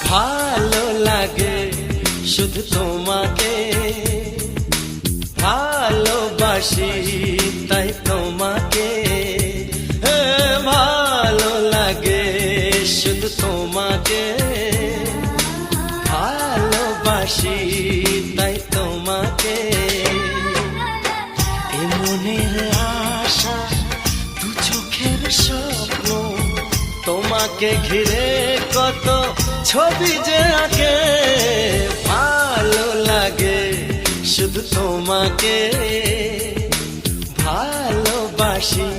ভালো লাগে শুধু তোমাকে, ভালোবাসি তাই তোমাকে। ভালো লাগে শুধু তোমাকে, ভালোবাসি তাই তোমাকে। এ মনের আশা দু চোখের স্বপ্ন, তোমাকে ঘিরে কত ছবি যে আঁকে। ভালো লাগে শুধু তোমাকে, ভালোবাসি